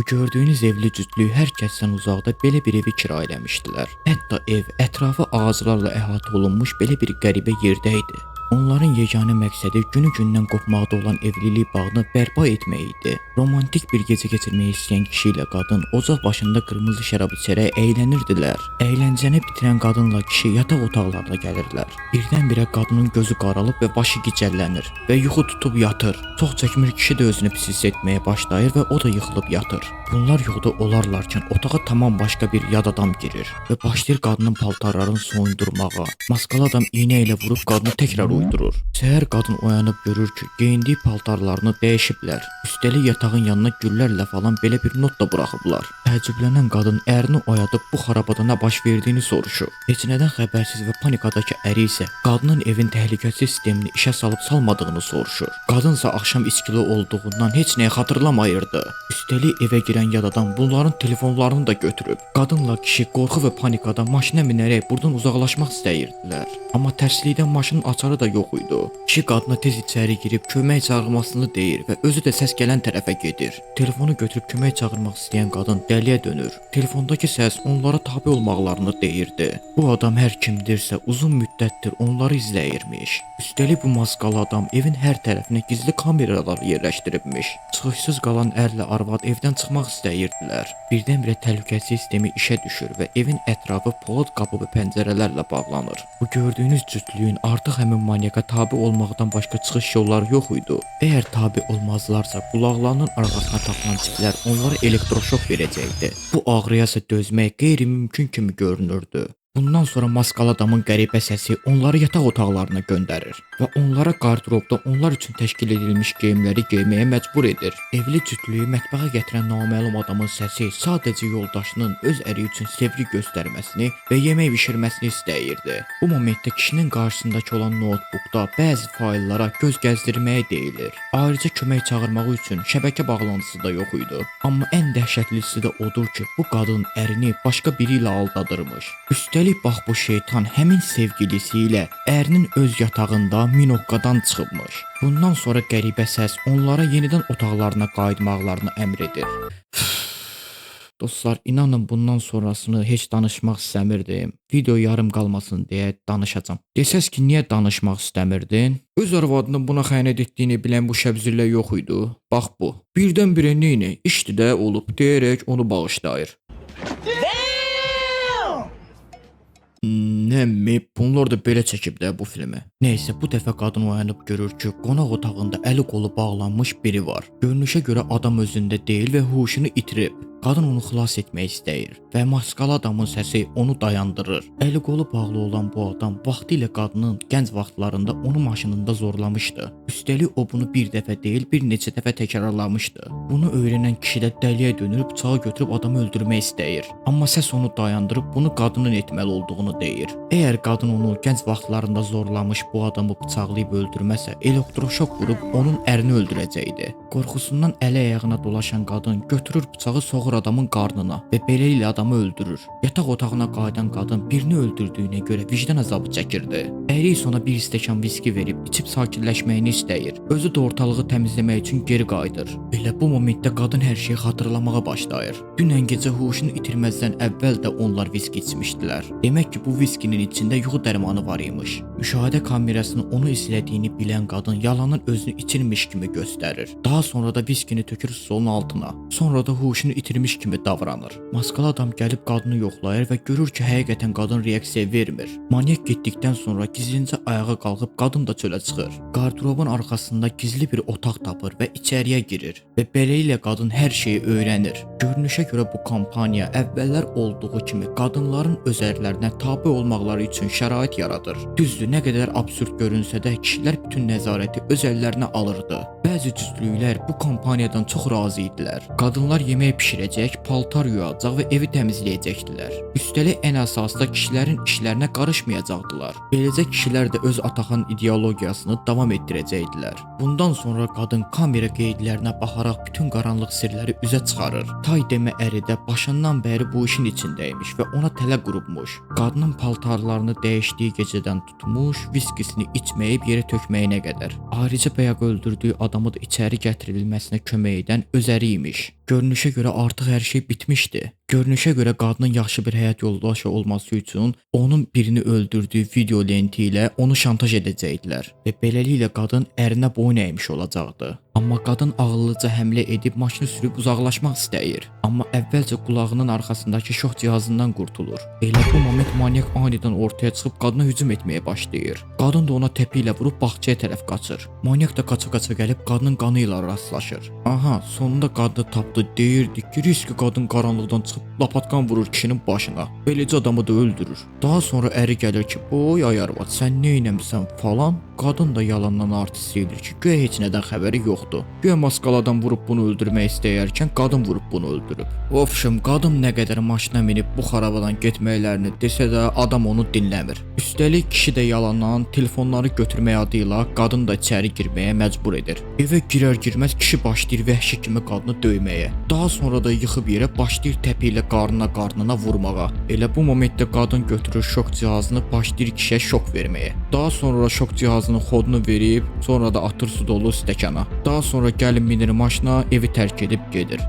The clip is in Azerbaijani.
Bu gördüyünüz evli cütlük hər kəsdən uzaqda belə bir evi kirayə eləmişdilər. Hətta ev ətrafı ağaclarla əhatə olunmuş belə bir qəribə yerdə idi. Onların yeganə məqsədi günü-gündən qopmaqda olan evlilik bağını bərpa etmək idi. Romantik bir gecə keçirmək istəyən kişi ilə qadın ocaq başında qırmızı şərab içərək əylənirdilər. Əyləncəni bitirən qadınla kişi yataq otaqlarına gəlirlər. Birdən-birə qadının gözü qaralıb və başı gicəllənir və yuxu tutub yatır. Çox çəkmir kişi də özünü pis hiss etməyə başlayır və o da yıxılıb yatır. Bunlar yuxuda olarlarkən otağa tamam başqa bir yad adam girir və başlayır qadının paltarlarını soyundurmağa. Maskalı adam iynə ilə vurub qadını təkrar uydurur. Səhər qadın oyanıb görür ki, geyindiyi paltarlarını dəyişiblər. Üstəlik yatağın yanına güllərlə falan belə bir not da buraxıblar. Təəccüblənən qadın ərini oyadıb bu xarabada nə baş verdiyini soruşur. Heç nədən xəbərsiz və panikadakı əri isə qadının evin təhlükəsiz sistemini işə salıb salmadığını soruşur. Qadınsa axşam içkili olduğundan heç nəyi xatırlamayırdı. Üstəlik evə girən yad adam bunların telefonlarını da götürüb. Qadınla kişi qorxu və panikada maşına minərək buradan uzaqlaşmaq istəyirdilər. Amma tərslikdən maşının açarı da yox idi. Kişi qadına tez içəri girib kömək çağırmasını deyir və özü də səs gələn tərəfə gedir. Telefonu götürüb kömək çağırmaq istəyən qadın dəliyə dönür. Telefondakı səs onlara tabe olmaqlarını deyirdi. Bu adam hər kimdirsə uzun müddətdir onları izləyirmiş. Üstəlik bu maskalı adam evin hər tərəfinə gizli kameralar yerləşdiribmiş. Çıxışsız qalan ərlə arvad evdən çıxmaq istəyirdilər. Birdən-birə təhlükəsizlik sistemi işə düşür və evin ətrafı polad qapı və pəncərələrlə bağlanır. Bu gördüyünüz cütlüyün artıq həmin manyaka tabe olmaqdan başqa çıxış yolları yox idi. Əgər tabe olmazlarsa qulaqlarının arxasına taxılan çiplər onlara elektroşok verəcəkdi. Bu ağrıya isə dözmək qeyri-mümkün kimi görünürdü. Bundan sonra maskalı adamın qəribə səsi onları yataq otaqlarına göndərir və onlara qardırobda onlar üçün təşkil edilmiş geyimləri geyməyə məcbur edir. Evli cütlüyü mətbəxə gətirən naməlum adamın səsi sadəcə yoldaşının öz əri üçün sevgi göstərməsini və yemək bişirməsini istəyirdi. Bu momentdə kişinin qarşısındakı olan notebookda bəzi fayllara göz gəzdirməyə deyilir. Ayrıca kömək çağırmağı üçün şəbəkə bağlantısı da yox idi. Amma ən dəhşətlisi də odur ki, bu qadın ərini başqa biri ilə aldadırmış. Üstəlik bax bu şeytan həmin sevgilisi ilə ərinin öz yatağında Minoqqadan çıxıbmış. Bundan sonra qəribə səs onlara yenidən otaqlarına qayıtmaqlarını əmr edir. Dostlar, inanın bundan sonrasını heç danışmaq istəmirdim. Video yarım qalmasın deyə danışacağam. Desəz ki, niyə danışmaq istəmirdin? Öz arvadının buna xəyanət etdiyini bilən bu şəbzillə yox idi. Bax bu. Birdən-birə neyini? İşdi də olub deyərək onu bağışlayır. Nəmi, bunlar da belə çəkib də bu filmi. Nəysə, bu dəfə qadın oyanıb görür ki, qonaq otağında əli qolu bağlanmış biri var. Görünüşə görə adam özündə deyil və huşunu itirib. Qadın onu xilas etmək istəyir və maskalı adamın səsi onu dayandırır. Əli qolu bağlı olan bu adam vaxtilə qadının gənc vaxtlarında onu maşınında zorlamışdı. Üstəlik o bunu bir dəfə deyil, bir neçə dəfə təkrarlamışdı. Bunu öyrənən kişi də dəliyə dönüb bıçağı götürüb adamı öldürmək istəyir. Amma səs onu dayandırıb bunu qadının etməli olduğunu deyir. Əgər qadın onu gənc vaxtlarında zorlamış bu adamı bıçaqlayıb öldürməsə, elektroşok vurub onun ərini öldürəcəkdi. Qorxusundan əli ayağına dolaşan qadın götürür bıçağı soğur adamın qarnına və beləliklə adamı öldürür. Yataq otağına qayıdan qadın birini öldürdüyünə görə vicdan əzabı çəkirdi. Əri isə ona bir stəkan viski verib içib sakitləşməyini istəyir. Özü də ortalığı təmizləmək üçün geri qayıdır. Elə bu momentdə qadın hər şeyi xatırlamağa başlayır. Dünən gecə huşunu itirməzdən əvvəl də onlar viski içmişdilər. Demək ki, bu viskinin içində yuxu dərmanı var imiş. Müşahidə kamerasının onu izlədiyini bilən qadın yalanın özünü itirmiş kimi göstərir. Daha sonra da viskini tökür stolun altına. Sonra da huşunu itirmiş kimi davranır. Maskalı adam gəlib qadını yoxlayır və görür ki, həqiqətən qadın reaksiya vermir. Manyak getdikdən sonra gizlincə ayağa qalxıb qadın da çölə çıxır. Qardırobun arxasında gizli bir otaq tapır və içəriyə girir və beləliklə qadın hər şeyi öyrənir. Görünüşə görə bu kampaniya əvvəllər olduğu kimi qadınların öz ərlərinə tabe olmaqları üçün şərait yaradır. Düzdür, nə qədər absurd görünsə də kişilər bütün nəzarəti öz əllərinə alırdı. Bəzi cütlüklər bu kampaniyadan çox razı idilər. Qadınlar yemək pişirəcək geyindirəcək, paltar yuyacaq və evi təmizləyəcəkdilər. Üstəlik ən əsasda kişilərin işlərinə qarışmayacaqdılar. Beləcə kişilər də öz ataxan ideologiyasını davam etdirəcəkdilər. Bundan sonra qadın kamera qeydlərinə baxaraq bütün qaranlıq sirləri üzə çıxarır. Tay demə əri də başından bəri bu işin içindəymiş və ona tələ qurubmuş. Qadının paltarlarını dəyişdiyi gecədən tutmuş, viskisini içməyib yerə tökməyinə qədər. Ayrıca bayaq öldürdüyü adamı da içəri gətirilməsinə kömək edən özəri imiş. Görünüşə görə artıq hər şey bitmişdi. Görünüşə görə qadının yaxşı bir həyat yoldaşı olması üçün onun birini öldürdüyü video lenti ilə onu şantaj edəcəkdilər və beləliklə qadın ərinə boyun əymiş olacaqdı. Amma qadın ağıllıca həmlə edib maşını sürüb uzaqlaşmaq istəyir. Amma əvvəlcə qulağının arxasındakı şox cihazından qurtulur. Elə bu moment manyak anidən ortaya çıxıb qadına hücum etməyə başlayır. Qadın da ona təpi ilə vurub bağçaya tərəf qaçır. Manyak da qaça-qaça gəlib qadının qanı ilə rastlaşır. Aha, sonunda qadını tapdı, deyirdi ki, riski qadın qaranlıqdan çıxıb lapatkan vurur kişinin başına. Beləcə adamı da öldürür. Daha sonra əri gəlir ki, oy ay arvad, sən nə etmisən falan. Qadın da yalandan artist edir ki, güya heç nədən xəbəri yoxdur. Güya maskaladan vurub bunu öldürmək istəyərkən qadın vurub bunu öldürüb. Ofşum, qadın nə qədər maşına minib bu xarabadan getməklərini desə də adam onu dinləmir. Üstəlik kişi də yalandan telefonları götürmək adı ilə qadın da içəri girməyə məcbur edir. Evə girər-girməz kişi başlayır vəhşi kimi qadını döyməyə. Daha sonra da yıxıb yerə başlayır təpi ilə qarnına vurmağa. Elə bu momentdə qadın götürür şok cihazını, başlayır kişiyə şok verməyə. Daha sonra şok cihazının xodunu verib, sonra da atır su dolu stəkana. Daha sonra gəlin minir maşına, evi tərk edib gedir.